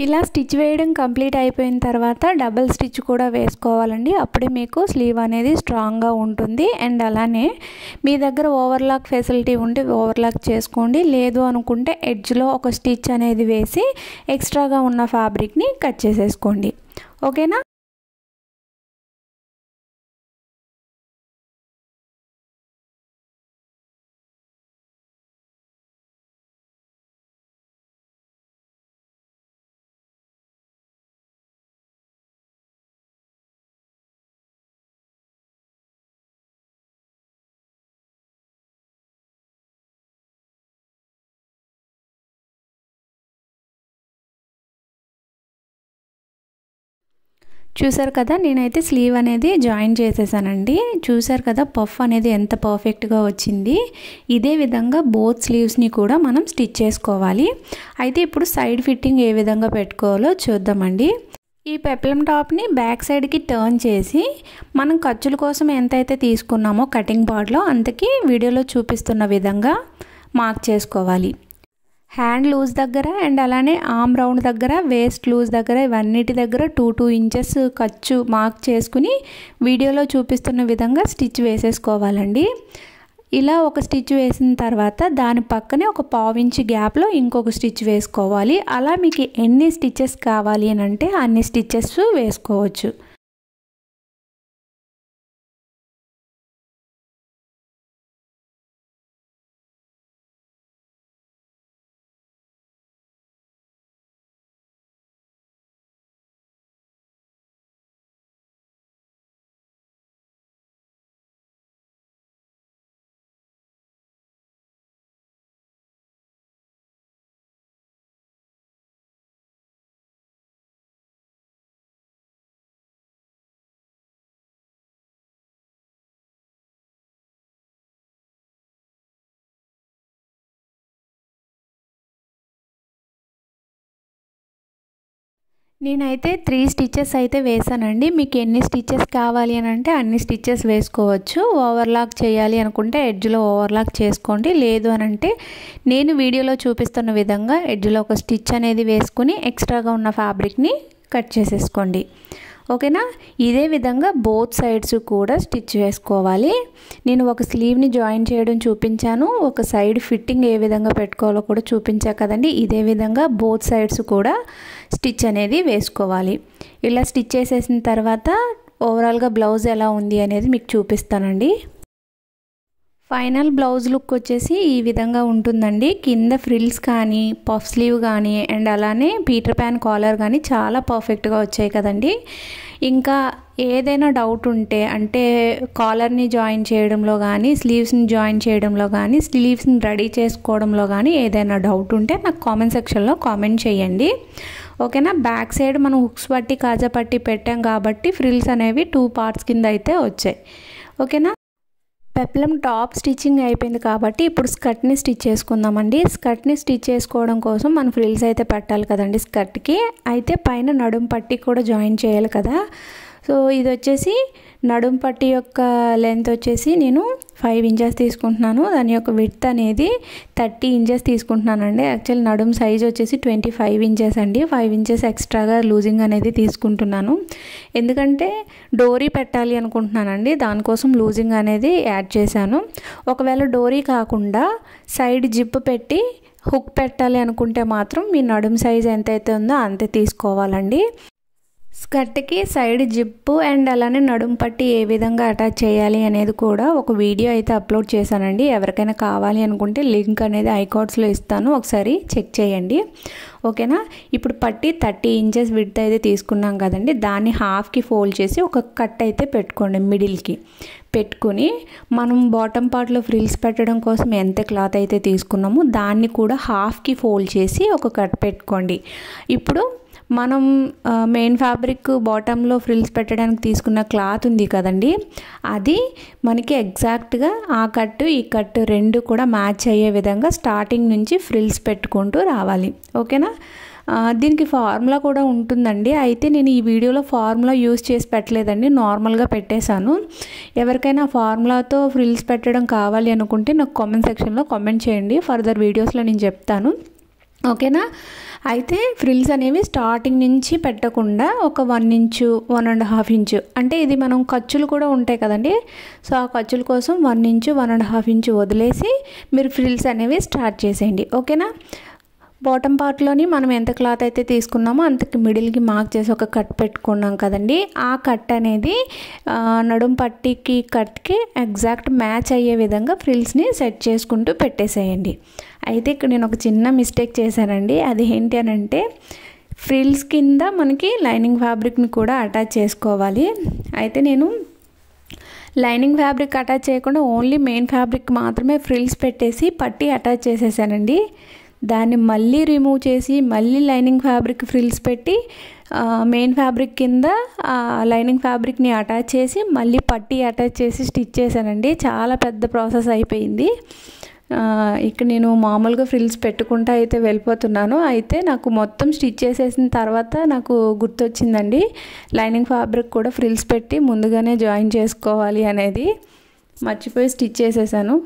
[SPEAKER 1] ఇలా స్టిచ్ వేయడం కంప్లీట్ అయిపోయిన తర్వాత డబుల్ స్టిచ్ కూడా వేసుకోవాలండి. అప్పుడే మీకు స్లీవ్ అనేది స్ట్రాంగ్గా ఉంటుంది. అండ్ అలానే మీ దగ్గర ఓవర్లాక్ ఫెసిలిటీ ఉంటే ఓవర్లాక్ చేసుకోండి. లేదు అనుకుంటే ఎడ్జ్లో ఒక స్టిచ్ అనేది వేసి ఎక్స్ట్రాగా ఉన్న ఫ్యాబ్రిక్ని కట్ చేసేసుకోండి. ఓకేనా? చూసారు కదా, నేనైతే స్లీవ్ అనేది జాయిన్ చేసేసానండి. చూసారు కదా పఫ్ అనేది ఎంత పర్ఫెక్ట్గా వచ్చింది. ఇదే విధంగా బోత్ స్లీవ్స్ని కూడా మనం స్టిచ్ చేసుకోవాలి. అయితే ఇప్పుడు సైడ్ ఫిట్టింగ్ ఏ విధంగా పెట్టుకోవాలో చూద్దామండి. ఈ పెప్లమ్ టాప్ని బ్యాక్ సైడ్కి టర్న్ చేసి మనం ఖర్చుల కోసం ఎంతైతే తీసుకున్నామో కటింగ్ పార్ట్లో అంతకి వీడియోలో చూపిస్తున్న విధంగా మార్క్ చేసుకోవాలి. హ్యాండ్ లూజ్ దగ్గర అండ్ అలానే ఆర్మ్ రౌండ్ దగ్గర, వేస్ట్ లూజ్ దగ్గర, ఇవన్నిటి దగ్గర 2 ఇంచెస్ ఖర్చు మార్క్ చేసుకుని వీడియోలో చూపిస్తున్న విధంగా స్టిచ్ వేసేసుకోవాలండి. ఇలా ఒక స్టిచ్ వేసిన తర్వాత దాని పక్కనే ఒక 1/2 ఇంచ్ గ్యాప్లో ఇంకొక స్టిచ్ వేసుకోవాలి. అలా మీకు ఎన్ని స్టిచెస్ కావాలి అని అంటే అన్ని స్టిచెస్ వేసుకోవచ్చు. నేనైతే 3 స్టిచెస్ అయితే వేసానండి. మీకు ఎన్ని స్టిచెస్ కావాలి అని అంటే అన్ని స్టిచెస్ వేసుకోవచ్చు. ఓవర్లాక్ చేయాలి అనుకుంటే ఎడ్జ్లో ఓవర్లాక్ చేసుకోండి. లేదు అని అంటే నేను వీడియోలో చూపిస్తున్న విధంగా ఎడ్జ్లో ఒక స్టిచ్ అనేది వేసుకుని ఎక్స్ట్రాగా ఉన్న ఫ్యాబ్రిక్ని కట్ చేసేసుకోండి. ఓకేనా? ఇదే విధంగా బోత్ సైడ్స్ కూడా స్టిచ్ వేసుకోవాలి. నేను ఒక స్లీవ్ని జాయిన్ చేయడం చూపించాను, ఒక సైడ్ ఫిట్టింగ్ ఏ విధంగా పెట్టుకోవాలో కూడా చూపించా కదండి. ఇదే విధంగా బోత్ సైడ్స్ కూడా స్టిచ్ అనేది వేసుకోవాలి. ఇలా స్టిచ్ చేసేసిన తర్వాత ఓవరాల్గా బ్లౌజ్ ఎలా ఉంది అనేది మీకు చూపిస్తానండి. ఫైనల్ బ్లౌజ్ లుక్ వచ్చేసి ఈ విధంగా ఉంటుందండి. కింద ఫ్రిల్స్ కానీ పఫ్ స్లీవ్ కానీ అండ్ అలానే పీటర్ ప్యాన్ కాలర్ కానీ చాలా పర్ఫెక్ట్గా వచ్చాయి కదండి. ఇంకా ఏదైనా డౌట్ ఉంటే అంటే కాలర్ని జాయిన్ చేయడంలో కానీ స్లీవ్స్ని జాయిన్ చేయడంలో కానీ స్లీవ్స్ని రెడీ చేసుకోవడంలో కానీ ఏదైనా డౌట్ ఉంటే నాకు కామెంట్ సెక్షన్లో కామెంట్ చేయండి. ఓకేనా. బ్యాక్ సైడ్ మనం హుక్స్ పట్టి కాజా పట్టి పెట్టాం కాబట్టి ఫ్రిల్స్ అనేవి 2 పార్ట్స్ కింద అయితే వచ్చాయి. ఓకేనా. పెప్లం టాప్ స్టిచ్చింగ్ అయిపోయింది కాబట్టి ఇప్పుడు స్కర్ట్ని స్టిచ్ చేసుకుందామండి. స్కర్ట్ని స్టిచ్ చేసుకోవడం కోసం మనం ఫ్రిల్స్ అయితే పెట్టాలి కదండి స్కర్ట్కి. అయితే పైన నడుం పట్టి కూడా జాయిన్ చేయాలి కదా. సో ఇది వచ్చేసి నడుం పట్టి యొక్క లెంత్ వచ్చేసి నేను 5 ఇంచెస్ తీసుకుంటున్నాను. దాని యొక్క విడ్త్ అనేది 30 ఇంచెస్ తీసుకుంటున్నానండి. యాక్చువల్ నడుం సైజ్ వచ్చేసి 25 ఇంచెస్ అండి. 5 ఇంచెస్ ఎక్స్ట్రాగా లూజింగ్ అనేది తీసుకుంటున్నాను. ఎందుకంటే డోరీ పెట్టాలి అనుకుంటున్నానండి, దానికోసం లూజింగ్ అనేది యాడ్ చేశాను. ఒకవేళ డోరీ కాకుండా సైడ్ జిప్ పెట్టి హుక్ పెట్టాలి అనుకుంటే మాత్రం మీ నడుం సైజ్ ఎంతైతే ఉందో అంతే తీసుకోవాలండి. స్కర్ట్కి సైడ్ జిప్పు అండ్ అలానే నడుం పట్టి ఏ విధంగా అటాచ్ చేయాలి అనేది కూడా ఒక వీడియో అయితే అప్లోడ్ చేశానండి. ఎవరికైనా కావాలి అనుకుంటే లింక్ అనేది ఐకార్డ్స్లో ఇస్తాను, ఒకసారి చెక్ చేయండి. ఓకేనా. ఇప్పుడు పట్టి 30 ఇంచెస్ విడ్త్ అయితే తీసుకున్నాం కదండి, దాన్ని హాఫ్కి ఫోల్డ్ చేసి ఒక కట్ అయితే పెట్టుకోండి. మిడిల్కి పెట్టుకుని మనం బాటమ్ పార్ట్లో ఫ్రిల్స్ పెట్టడం కోసం ఎంత క్లాత్ అయితే తీసుకున్నామో దాన్ని కూడా హాఫ్కి ఫోల్డ్ చేసి ఒక కట్ పెట్టుకోండి. ఇప్పుడు మనం మెయిన్ ఫ్యాబ్రిక్ బాటంలో ఫ్రిల్స్ పెట్టడానికి తీసుకున్న క్లాత్ ఉంది కదండి, అది మనకి ఎగ్జాక్ట్గా ఆ కట్టు ఈ కట్టు రెండు కూడా మ్యాచ్ అయ్యే విధంగా స్టార్టింగ్ నుంచి ఫ్రిల్స్ పెట్టుకుంటూ రావాలి. ఓకేనా. దీనికి ఫార్ములా కూడా ఉంటుందండి. అయితే నేను ఈ వీడియోలో ఫార్ములా యూజ్ చేసి పెట్టలేదండి, నార్మల్గా పెట్టేశాను. ఎవరికైనా ఫార్ములాతో ఫ్రిల్స్ పెట్టడం కావాలి అనుకుంటే నాకు కామెంట్ సెక్షన్లో కామెంట్ చేయండి, ఫర్దర్ వీడియోస్లో నేను చెప్తాను. ఓకేనా. అయితే ఫ్రిల్స్ అనేవి స్టార్టింగ్ నుంచి పెట్టకుండా ఒక 1 ఇంచు 1.5 ఇంచు అంటే ఇది మనం ఖర్చులు కూడా ఉంటాయి కదండి. సో ఆ ఖర్చుల కోసం 1 ఇంచు 1.5 ఇంచు వదిలేసి మీరు ఫ్రిల్స్ అనేవి స్టార్ట్ చేసేయండి. ఓకేనా. బాటమ్ పార్ట్లోని మనం ఎంత క్లాత్ అయితే తీసుకున్నామో అంతకి మిడిల్కి మార్క్ చేసి ఒక కట్ పెట్టుకున్నాం కదండి. ఆ కట్ అనేది నడుం పట్టికి కట్కి ఎగ్జాక్ట్ మ్యాచ్ అయ్యే విధంగా ఫ్రిల్స్ని సెట్ చేసుకుంటూ పెట్టేసేయండి. అయితే ఇక్కడ నేను ఒక చిన్న మిస్టేక్ చేశానండి. అది ఏంటి అని అంటే ఫ్రిల్స్ కింద మనకి లైనింగ్ ఫ్యాబ్రిక్ని కూడా అటాచ్ చేసుకోవాలి. అయితే నేను లైనింగ్ ఫ్యాబ్రిక్ అటాచ్ చేయకుండా ఓన్లీ మెయిన్ ఫ్యాబ్రిక్ మాత్రమే ఫ్రిల్స్ పెట్టేసి పట్టి అటాచ్ చేసేసానండి. దాన్ని మళ్ళీ రిమూవ్ చేసి మళ్ళీ లైనింగ్ ఫ్యాబ్రిక్ ఫ్రిల్స్ పెట్టి మెయిన్ ఫ్యాబ్రిక్ కింద లైనింగ్ ఫ్యాబ్రిక్ని అటాచ్ చేసి మళ్ళీ పట్టి అటాచ్ చేసి స్టిచ్ చేశానండి. చాలా పెద్ద ప్రాసెస్ అయిపోయింది. ఇక్కడ నేను మామూలుగా ఫ్రిల్స్ పెట్టుకుంటా అయితే వెళ్ళిపోతున్నాను. అయితే నాకు మొత్తం స్టిచ్ చేసేసిన తర్వాత నాకు గుర్తొచ్చిందండి, లైనింగ్ ఫ్యాబ్రిక్ కూడా ఫ్రిల్స్ పెట్టి ముందుగానే జాయిన్ చేసుకోవాలి అనేది. మర్చిపోయి స్టిచ్ చేసేసాను.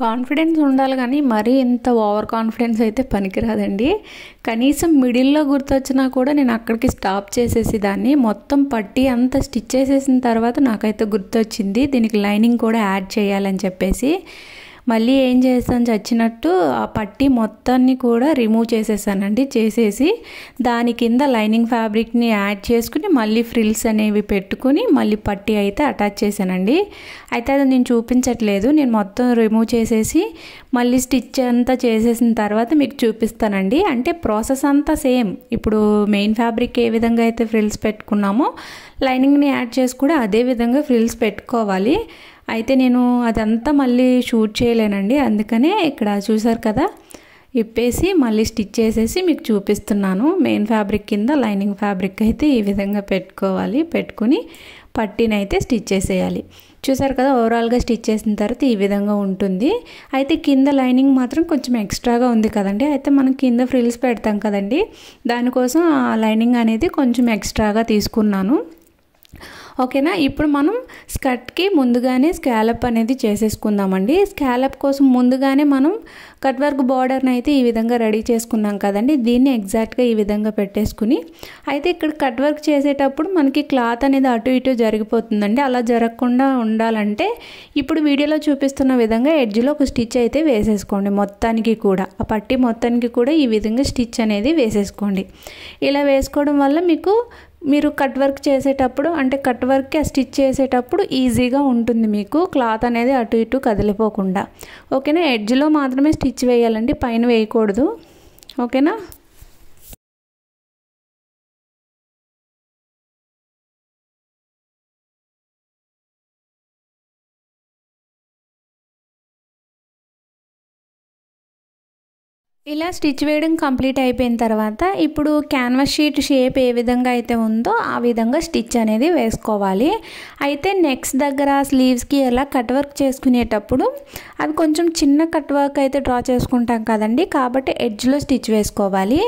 [SPEAKER 1] కాన్ఫిడెన్స్ ఉండాలి కానీ మరీ ఇంత ఓవర్ కాన్ఫిడెన్స్ అయితే పనికిరాదండి. కనీసం మిడిల్లో గుర్తొచ్చినా కూడా నేను అక్కడికి స్టాప్ చేసేసి దాన్ని మొత్తం పట్టి అంతా స్టిచ్ చేసేసిన తర్వాత నాకైతే గుర్తొచ్చింది దీనికి లైనింగ్ కూడా యాడ్ చేయాలని చెప్పేసి. మళ్ళీ ఏం చేస్తాను చచ్చినట్టు ఆ పట్టి మొత్తాన్ని కూడా రిమూవ్ చేసేసానండి. చేసేసి దాని కింద లైనింగ్ ఫ్యాబ్రిక్ని యాడ్ చేసుకుని మళ్ళీ ఫ్రిల్స్ అనేవి పెట్టుకుని మళ్ళీ పట్టి అయితే అటాచ్ చేశానండి. అయితే అది నేను చూపించట్లేదు, నేను మొత్తం రిమూవ్ చేసేసి మళ్ళీ స్టిచ్ అంతా చేసేసిన తర్వాత మీకు చూపిస్తానండి. అంటే ప్రాసెస్ అంతా సేమ్. ఇప్పుడు మెయిన్ ఫ్యాబ్రిక్ ఏ విధంగా అయితే ఫ్రిల్స్ పెట్టుకున్నామో లైనింగ్ని యాడ్ చేసి కూడా అదే విధంగా ఫ్రిల్స్ పెట్టుకోవాలి. అయితే నేను అదంతా మళ్ళీ షూట్ చేయలేనండి, అందుకనే ఇక్కడ చూసారు కదా ఇప్పేసి మళ్ళీ స్టిచ్ చేసేసి మీకు చూపిస్తున్నాను. మెయిన్ ఫ్యాబ్రిక్ కింద లైనింగ్ ఫ్యాబ్రిక్ అయితే ఈ విధంగా పెట్టుకోవాలి. పెట్టుకుని పట్టినైతే స్టిచ్ చేసేయాలి. చూసారు కదా ఓవరాల్గా స్టిచ్ చేసిన తర్వాత ఈ విధంగా ఉంటుంది. అయితే కింద లైనింగ్ మాత్రం కొంచెం ఎక్స్ట్రాగా ఉంది కదండి. అయితే మనం కింద ఫ్రిల్స్ పెడతాం కదండి, దానికోసం ఆ లైనింగ్ అనేది కొంచెం ఎక్స్ట్రాగా తీసుకున్నాను. ఓకేనా. ఇప్పుడు మనం స్కర్ట్కి ముందుగానే స్కాలప్ అనేది చేసేసుకుందామండి. స్కాలప్ కోసం ముందుగానే మనం కట్ వర్క్ బార్డర్ని అయితే ఈ విధంగా రెడీ చేసుకున్నాం కదండి. దీన్ని ఎగ్జాక్ట్గా ఈ విధంగా పెట్టేసుకుని అయితే ఇక్కడ కట్ వర్క్ చేసేటప్పుడు మనకి క్లాత్ అనేది అటు ఇటు జరిగిపోతుందండి. అలా జరగకుండా ఉండాలంటే ఇప్పుడు వీడియోలో చూపిస్తున్న విధంగా ఎడ్జ్లో ఒక స్టిచ్ అయితే వేసేసుకోండి. మొత్తానికి కూడా ఆ పట్టీ మొత్తానికి కూడా ఈ విధంగా స్టిచ్ అనేది వేసేసుకోండి. ఇలా వేసుకోవడం వల్ల మీరు కట్ వర్క్ చేసేటప్పుడు అంటే కట్ వర్క్కి స్టిచ్ చేసేటప్పుడు ఈజీగా ఉంటుంది, మీకు క్లాత్ అనేది అటు ఇటు కదిలిపోకుండా. ఓకేనా. ఎడ్జ్లో మాత్రమే స్టిచ్ వేయాలండి, పైన వేయకూడదు. ఓకేనా. ఇలా స్టిచ్ వేయడం కంప్లీట్ అయిపోయిన తర్వాత ఇప్పుడు క్యాన్వాస్ షీట్ షేప్ ఏ విధంగా అయితే ఉందో ఆ విధంగా స్టిచ్ అనేది వేసుకోవాలి. అయితే నెక్స్ దగ్గర స్లీవ్స్కి ఎలా కట్ వర్క్ చేసుకునేటప్పుడు అది కొంచెం చిన్న కట్ వర్క్ అయితే డ్రా చేసుకుంటాం కదండి, కాబట్టి ఎడ్జ్లో స్టిచ్ వేసుకోవాలి.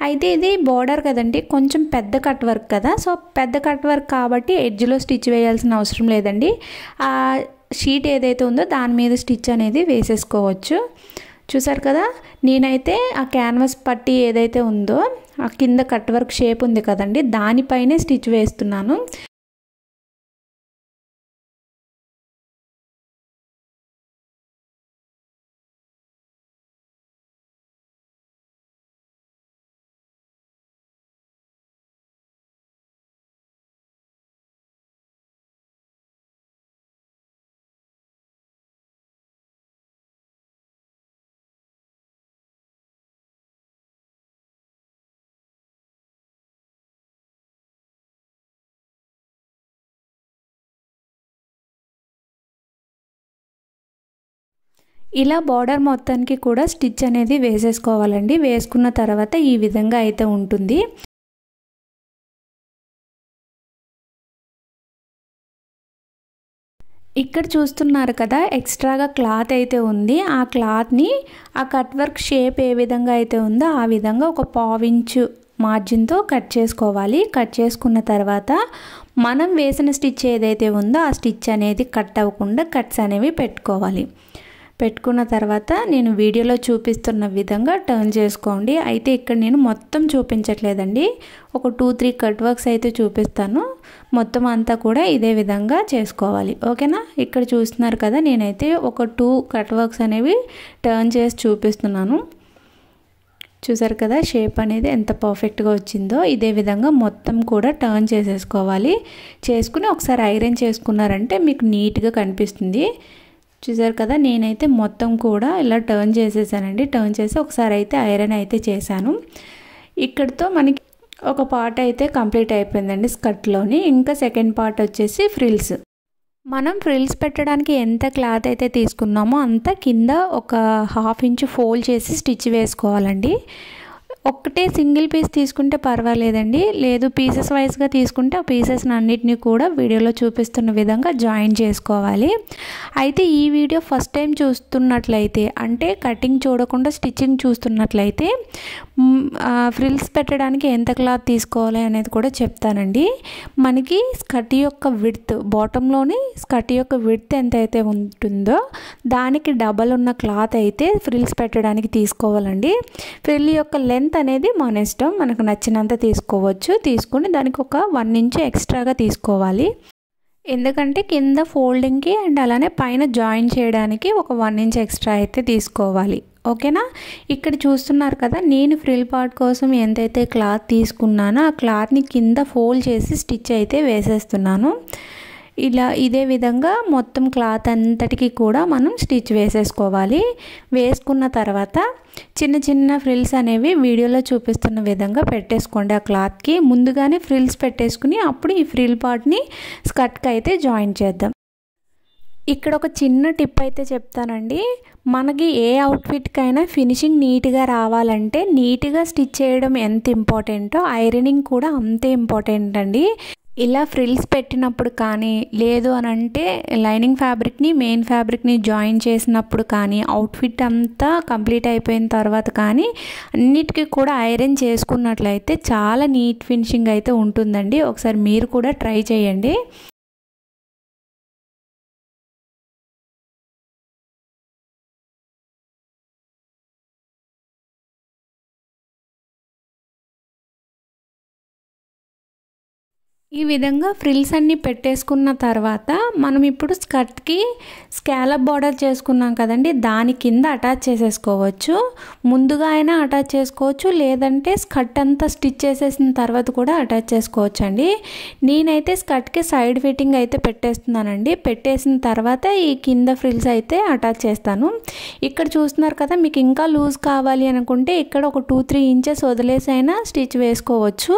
[SPEAKER 1] అయితే ఇది బోర్డర్ కదండి, కొంచెం పెద్ద కట్ వర్క్ కదా, సో పెద్ద కట్ వర్క్ కాబట్టి ఎడ్జ్లో స్టిచ్ వేయాల్సిన అవసరం లేదండి. ఆ షీట్ ఏదైతే ఉందో దాని మీద స్టిచ్ అనేది వేసేసుకోవచ్చు. చూసారు కదా, నేనైతే ఆ క్యాన్వాస్ పట్టీ ఏదైతే ఉందో ఆ కింద కట్ వర్క్ షేప్ ఉంది కదండి, దానిపైనే స్టిచ్ వేస్తున్నాను. ఇలా బార్డర్ మొత్తానికి కూడా స్టిచ్ అనేది వేసేసుకోవాలండి. వేసుకున్న తర్వాత ఈ విధంగా అయితే ఉంటుంది. ఇక్కడ చూస్తున్నారు కదా, ఎక్స్ట్రాగా క్లాత్ అయితే ఉంది. ఆ క్లాత్ని ఆ కట్ వర్క్ షేప్ ఏ విధంగా అయితే ఉందో ఆ విధంగా ఒక 1/2 ఇంచు మార్జిన్తో కట్ చేసుకోవాలి. కట్ చేసుకున్న తర్వాత మనం వేసిన స్టిచ్ ఏదైతే ఉందో ఆ స్టిచ్ అనేది కట్ అవ్వకుండా కట్స్ అనేవి పెట్టుకోవాలి. పెట్టుకున్న తర్వాత నేను వీడియోలో చూపిస్తున్న విధంగా టర్న్ చేసుకోండి. అయితే ఇక్కడ నేను మొత్తం చూపించట్లేదండి, ఒక 2-3 కట్ వర్క్స్ అయితే చూపిస్తాను. మొత్తం అంతా కూడా ఇదే విధంగా చేసుకోవాలి. ఓకేనా. ఇక్కడ చూస్తున్నారు కదా, నేనైతే ఒక 2 కట్ వర్క్స్ అనేవి టర్న్ చేసి చూపిస్తున్నాను. చూసారు కదా, షేప్ అనేది ఎంత పర్ఫెక్ట్గా వచ్చిందో. ఇదే విధంగా మొత్తం కూడా టర్న్ చేసేసుకోవాలి. చేసుకుని ఒకసారి ఐరన్ చేసుకున్నారంటే మీకు నీట్గా కనిపిస్తుంది. చూసారు కదా, నేనైతే మొత్తం కూడా ఇలా టర్న్ చేసేసానండి. టర్న్ చేసి ఒకసారి అయితే ఐరన్ అయితే చేశాను. ఇక్కడితో మనకి ఒక పార్ట్ అయితే కంప్లీట్ అయిపోయిందండి స్కర్ట్లోని. ఇంకా సెకండ్ పార్ట్ వచ్చేసి ఫ్రిల్స్. మనం ఫ్రిల్స్ పెట్టడానికి ఎంత క్లాత్ అయితే తీసుకున్నామో అంత కింద ఒక 1/2 ఇంచు ఫోల్డ్ చేసి స్టిచ్ వేసుకోవాలండి. ఒక్కటే సింగిల్ పీస్ తీసుకుంటే పర్వాలేదండి, లేదు పీసెస్ వైజ్గా తీసుకుంటే ఆ పీసెస్ని అన్నిటినీ కూడా వీడియోలో చూపిస్తున్న విధంగా జాయిన్ చేసుకోవాలి. అయితే ఈ వీడియో ఫస్ట్ టైం చూస్తున్నట్లయితే అంటే కటింగ్ చూడకుండా స్టిచ్చింగ్ చూస్తున్నట్లయితే ఫ్రిల్స్ పెట్టడానికి ఎంత క్లాత్ తీసుకోవాలి అనేది కూడా చెప్తానండి. మనకి స్కర్ట్ యొక్క విడ్త్, బాటంలోని స్కర్ట్ యొక్క విడ్త్ ఎంతైతే ఉంటుందో దానికి డబల్ ఉన్న క్లాత్ అయితే ఫ్రిల్స్ పెట్టడానికి తీసుకోవాలండి. ఫ్రిల్ యొక్క లెంత్ అనేది మన ఇష్టం, మనకు నచ్చినంత తీసుకోవచ్చు. తీసుకుని దానికి ఒక 1 ఇంచ్ ఎక్స్ట్రాగా తీసుకోవాలి. ఎందుకంటే కింద ఫోల్డింగ్కి అండ్ అలానే పైన జాయిన్ చేయడానికి ఒక 1 ఇంచ్ ఎక్స్ట్రా అయితే తీసుకోవాలి. ఓకేనా. ఇక్కడ చూస్తున్నారు కదా, నేను ఫ్రిల్ పార్ట్ కోసం ఎంతైతే క్లాత్ తీసుకున్నానో ఆ క్లాత్ని కింద ఫోల్డ్ చేసి స్టిచ్ అయితే వేసేస్తున్నాను. ఇలా ఇదే విధంగా మొత్తం క్లాత్ అంతటికి కూడా మనం స్టిచ్ వేసేసుకోవాలి. వేసుకున్న తర్వాత చిన్న చిన్న ఫ్రిల్స్ అనేవి వీడియోలో చూపిస్తున్న విధంగా పెట్టేసుకోండి. ఆ క్లాత్కి ముందుగానే ఫ్రిల్స్ పెట్టేసుకుని అప్పుడు ఈ ఫ్రిల్ పార్ట్ని స్కర్ట్కి అయితే జాయిన్ చేద్దాం. ఇక్కడ ఒక చిన్న టిప్ అయితే చెప్తానండి. మనకి ఏ అవుట్ఫిట్కైనా ఫినిషింగ్ నీట్గా రావాలంటే నీట్గా స్టిచ్ చేయడం ఎంత ఇంపార్టెంటో ఐరనింగ్ కూడా అంతే ఇంపార్టెంట్ అండి. ఇలా ఫ్రిల్స్ పెట్టినప్పుడు కానీ లేదు అని అంటే లైనింగ్ ఫ్యాబ్రిక్ని మెయిన్ ఫ్యాబ్రిక్ని జాయిన్ చేసినప్పుడు కానీ అవుట్ఫిట్ అంతా కంప్లీట్ అయిపోయిన తర్వాత కానీ అన్నిటికీ కూడా ఐరన్ చేసుకున్నట్లయితే చాలా నీట్ ఫినిషింగ్ అయితే ఉంటుందండి. ఒకసారి మీరు కూడా ట్రై చేయండి. ఈ విధంగా ఫ్రిల్స్ అన్నీ పెట్టేసుకున్న తర్వాత మనం ఇప్పుడు స్కర్ట్కి స్కాలప్ బార్డర్ చేసుకున్నాం కదండి, దాని కింద అటాచ్ చేసేసుకోవచ్చు. ముందుగా అయినా అటాచ్ చేసుకోవచ్చు, లేదంటే స్కర్ట్ అంతా స్టిచ్ చేసేసిన తర్వాత కూడా అటాచ్ చేసుకోవచ్చు అండి. నేనైతే స్కర్ట్కి సైడ్ ఫిట్టింగ్ అయితే పెట్టేస్తున్నానండి. పెట్టేసిన తర్వాత ఈ కింద ఫ్రిల్స్ అయితే అటాచ్ చేస్తాను. ఇక్కడ చూస్తున్నారు కదా, మీకు ఇంకా లూజ్ కావాలి అనుకుంటే ఇక్కడ ఒక 2-3 ఇంచెస్ వదిలేసి అయినా స్టిచ్ వేసుకోవచ్చు.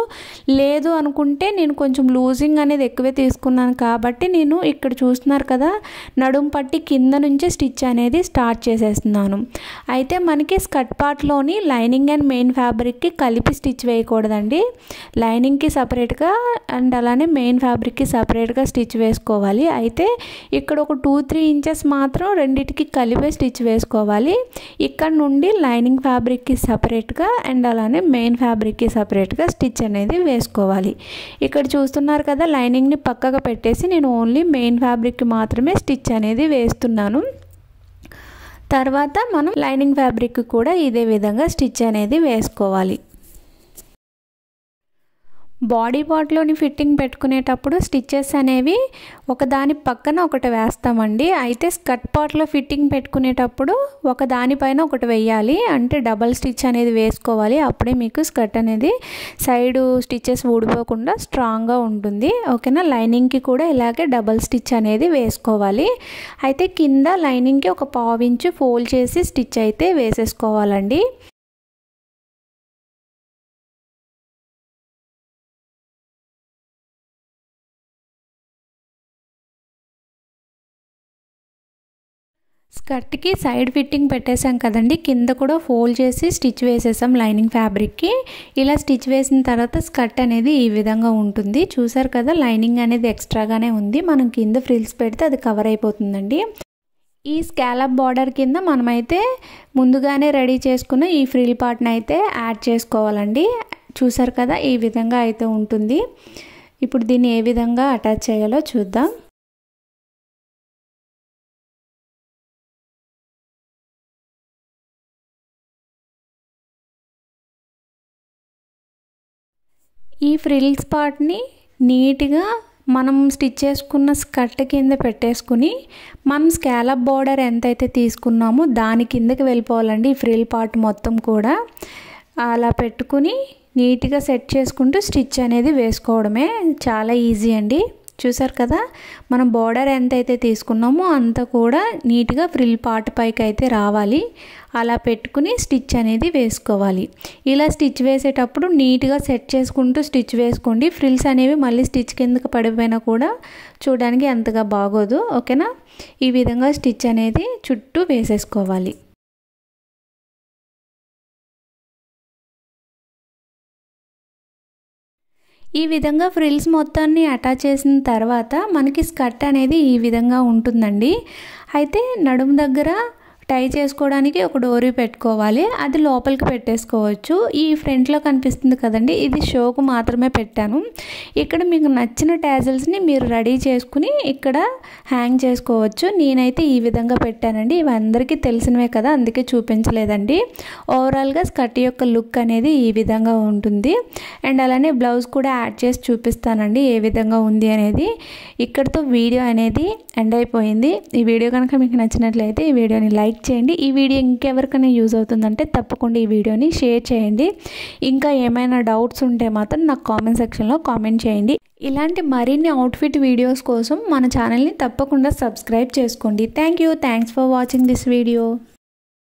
[SPEAKER 1] లేదు అనుకుంటే నేను కొంచెం లూజింగ్ అనేది ఎక్కువే తీసుకున్నాను కాబట్టి నేను ఇక్కడ చూస్తున్నారు కదా, నడుం పట్టి కింద నుంచి స్టిచ్ అనేది స్టార్ట్ చేసేస్తున్నాను. అయితే మనకి స్కర్ట్ పార్ట్లోని లైనింగ్ అండ్ మెయిన్ ఫ్యాబ్రిక్కి కలిపి స్టిచ్ వేయకూడదండి. లైనింగ్కి సపరేట్గా అండ్ అలానే మెయిన్ ఫ్యాబ్రిక్కి సపరేట్గా స్టిచ్ వేసుకోవాలి. అయితే ఇక్కడ ఒక 2-3 ఇంచెస్ మాత్రం రెండింటికి కలిపే స్టిచ్ వేసుకోవాలి. ఇక్కడ నుండి లైనింగ్ ఫ్యాబ్రిక్కి సపరేట్గా అండ్ అలానే మెయిన్ ఫ్యాబ్రిక్కి సపరేట్గా స్టిచ్ అనేది వేసుకోవాలి. ఇక్కడ చూస్తున్నారు కదా, లైనింగ్ని పక్కగా పెట్టేసి నేను ఓన్లీ మెయిన్ ఫ్యాబ్రిక్కి మాత్రమే స్టిచ్ అనేది వేస్తున్నాను. తర్వాత మనం లైనింగ్ ఫ్యాబ్రిక్ కూడా ఇదే విధంగా స్టిచ్ అనేది వేసుకోవాలి. బాడీ పార్ట్లోని ఫిట్టింగ్ పెట్టుకునేటప్పుడు స్టిచ్చెస్ అనేవి ఒకదాని పక్కన ఒకటి వేస్తామండి. అయితే స్కర్ట్ పార్ట్లో ఫిట్టింగ్ పెట్టుకునేటప్పుడు ఒకదానిపైన ఒకటి వేయాలి, అంటే డబల్ స్టిచ్ అనేది వేసుకోవాలి. అప్పుడే మీకు స్కర్ట్ అనేది సైడు స్టిచ్చెస్ ఊడిపోకుండా స్ట్రాంగ్గా ఉంటుంది. ఓకేనా. లైనింగ్కి కూడా ఇలాగే డబల్ స్టిచ్ అనేది వేసుకోవాలి. అయితే కింద లైనింగ్కి ఒక 1/2 ఇంచు ఫోల్డ్ చేసి స్టిచ్ అయితే వేసేసుకోవాలండి. స్కర్ట్కి సైడ్ ఫిట్టింగ్ పెట్టేసాం కదండి, కింద కూడా ఫోల్డ్ చేసి స్టిచ్ వేసేసాం లైనింగ్ ఫ్యాబ్రిక్కి. ఇలా స్టిచ్ వేసిన తర్వాత స్కర్ట్ అనేది ఈ విధంగా ఉంటుంది. చూసారు కదా, లైనింగ్ అనేది ఎక్స్ట్రాగానే ఉంది. మనం కింద ఫ్రిల్స్ పెడితే అది కవర్ అయిపోతుందండి. ఈ స్కాలప్ బార్డర్ కింద మనమైతే ముందుగానే రెడీ చేసుకున్న ఈ ఫ్రిల్ పార్ట్ని అయితే యాడ్ చేసుకోవాలండి. చూసారు కదా, ఈ విధంగా అయితే ఉంటుంది. ఇప్పుడు దీన్ని ఏ విధంగా అటాచ్ చేయాలో చూద్దాం. ఈ ఫ్రిల్స్ పార్ట్ని నీట్గా మనం స్టిచ్ చేసుకున్న స్కర్ట్ కింద పెట్టేసుకుని మనం స్కాలప్ బార్డర్ ఎంతైతే తీసుకున్నామో దాని కిందకి వెళ్ళిపోవాలండి. ఈ ఫ్రిల్ పార్ట్ మొత్తం కూడా అలా పెట్టుకుని నీట్గా సెట్ చేసుకుంటూ స్టిచ్ అనేది వేసుకోవడమే. చాలా ఈజీ అండి. చూసారు కదా, మనం బార్డర్ ఎంతైతే తీసుకున్నామో అంత కూడా నీట్గా ఫ్రిల్ పార్ట్ పైకి అయితే రావాలి. అలా పెట్టుకుని స్టిచ్ అనేది వేసుకోవాలి. ఇలా స్టిచ్ వేసేటప్పుడు నీట్గా సెట్ చేసుకుంటూ స్టిచ్ వేసుకోండి. ఫ్రిల్స్ అనేవి మళ్ళీ స్టిచ్ కిందకి పడిపోయినా కూడా చూడడానికి అంతగా బాగోదు. ఓకేనా. ఈ విధంగా స్టిచ్ అనేది చుట్టూ వేసేసుకోవాలి. ఈ విధంగా ఫ్రిల్స్ మొత్తాన్ని అటాచ్ చేసిన తర్వాత మనకి స్కర్ట్ అనేది ఈ విధంగా ఉంటుందండి. అయితే నడుము దగ్గర టై చేసుకోవడానికి ఒక డోరీ పెట్టుకోవాలి. అది లోపలికి పెట్టేసుకోవచ్చు. ఈ ఫ్రంట్లో కనిపిస్తుంది కదండి, ఇది షోకు మాత్రమే పెట్టాను. ఇక్కడ మీకు నచ్చిన టాజిల్స్ని మీరు రెడీ చేసుకుని ఇక్కడ హ్యాంగ్ చేసుకోవచ్చు. నేనైతే ఈ విధంగా పెట్టానండి. ఇవి అందరికీ తెలిసినవే కదా, అందుకే చూపించలేదండి. ఓవరాల్గా స్కర్ట్ యొక్క లుక్ అనేది ఈ విధంగా ఉంటుంది. అండ్ అలానే బ్లౌజ్ కూడా యాడ్ చేసి చూపిస్తానండి ఏ విధంగా ఉంది అనేది. ఇక్కడితో వీడియో అనేది ఎండ్ అయిపోయింది. ఈ వీడియో కనుక మీకు నచ్చినట్లయితే ఈ వీడియోని లైక్ చేయండి. ఈ వీడియో ఇంకెవరికైనా యూజ్ అవుతుందంటే తప్పకుండా ఈ వీడియోని షేర్ చేయండి. ఇంకా ఏమైనా డౌట్స్ ఉంటే మాత్రం నాకు కామెంట్ సెక్షన్లో కామెంట్ చేయండి. ఇలాంటి మరిన్ని అవుట్ఫిట్ వీడియోస్ కోసం మన ఛానల్ని తప్పకుండా సబ్స్క్రైబ్ చేసుకోండి. Thanks for watching this video.